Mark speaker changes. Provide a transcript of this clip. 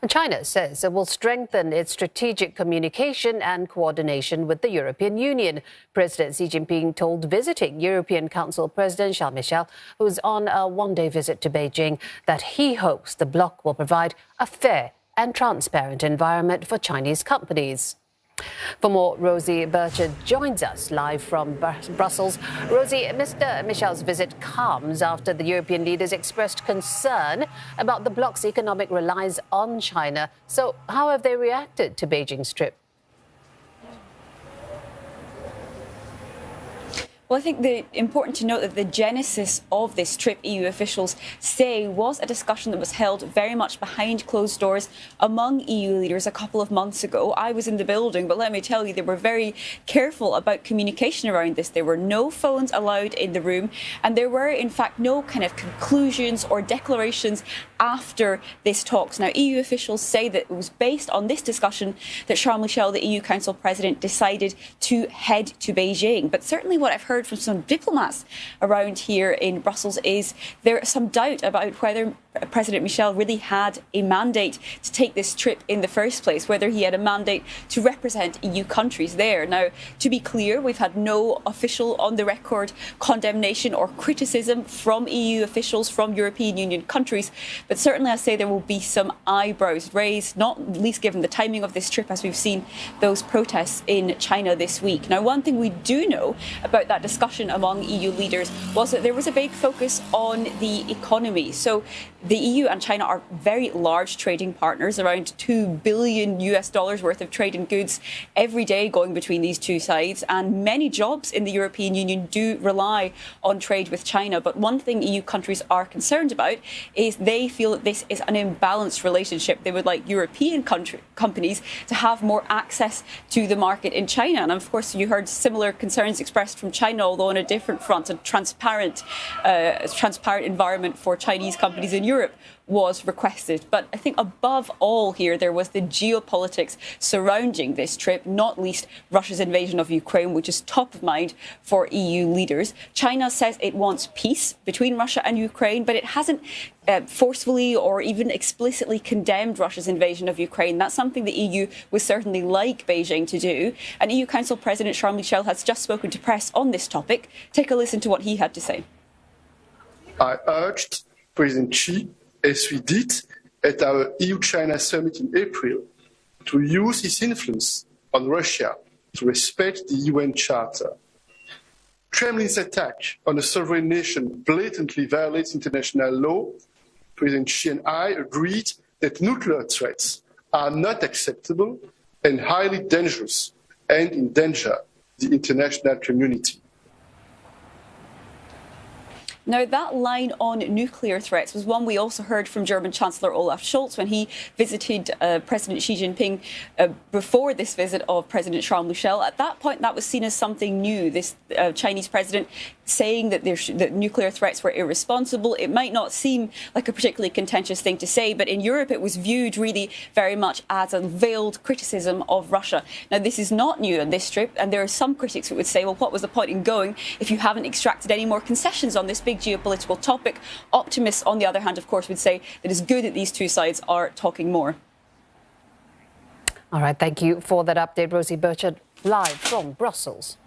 Speaker 1: China says it will strengthen its strategic communication and coordination with the European Union. President Xi Jinping told visiting European Council President Michel, who's on a one-day visit to Beijing, that he hopes the bloc will provide a fair and transparent environment for Chinese companies. For more, Rosie Burchard joins us live from Brussels. Rosie, Mr. Michel's visit comes after the European leaders expressed concern about the bloc's economic reliance on China. So how have they reacted to Beijing's trip?
Speaker 2: Well, I think important to note that the genesis of this trip, EU officials say, was a discussion that was held very much behind closed doors among EU leaders a couple of months ago. I was in the building, but let me tell you, they were very careful about communication around this. There were no phones allowed in the room, and there were, in fact, no kind of conclusions or declarations after this talks. Now, EU officials say that it was based on this discussion that Charles Michel, the EU Council President, decided to head to Beijing. But certainly what I've heard from some diplomats around here in Brussels is there is some doubt about whether President Michel really had a mandate to take this trip in the first place, whether he had a mandate to represent EU countries there. Now, to be clear, we've had no official on-the-record condemnation or criticism from EU officials, from European Union countries, but certainly I say there will be some eyebrows raised, not least given the timing of this trip, as we've seen those protests in China this week. Now, one thing we do know about that discussion among EU leaders was that there was a big focus on the economy. So the EU and China are very large trading partners, around $2 billion worth of trade in goods every day going between these two sides. And many jobs in the European Union do rely on trade with China. But one thing EU countries are concerned about is they feel that this is an imbalanced relationship. They would like European companies to have more access to the market in China. And of course, you heard similar concerns expressed from China, although on a different front. A transparent environment for Chinese companies in Europe was requested. But I think above all here, there was the geopolitics surrounding this trip, not least Russia's invasion of Ukraine, which is top of mind for EU leaders. China says it wants peace between Russia and Ukraine, but it hasn't forcefully or even explicitly condemned Russia's invasion of Ukraine. That's something the EU would certainly like Beijing to do. And EU Council President Charles Michel has just spoken to press on this topic. Take a listen to what he had to say.
Speaker 3: I urged President Xi, as we did at our EU-China summit in April, to use his influence on Russia to respect the UN Charter. Kremlin's attack on a sovereign nation blatantly violates international law. President Xi and I agreed that nuclear threats are not acceptable and highly dangerous and endanger the international community.
Speaker 2: Now, that line on nuclear threats was one we also heard from German Chancellor Olaf Scholz when he visited President Xi Jinping before this visit of President Charles Michel. At that point, that was seen as something new, this Chinese president saying that that nuclear threats were irresponsible. It might not seem like a particularly contentious thing to say, but in Europe, it was viewed really very much as a veiled criticism of Russia. Now, this is not new on this trip, and there are some critics who would say, well, what was the point in going if you haven't extracted any more concessions on this big geopolitical topic? Optimists, on the other hand, of course, would say that it's good that these two sides are talking more.
Speaker 1: All right, thank you for that update, Rosie Burchard, live from Brussels.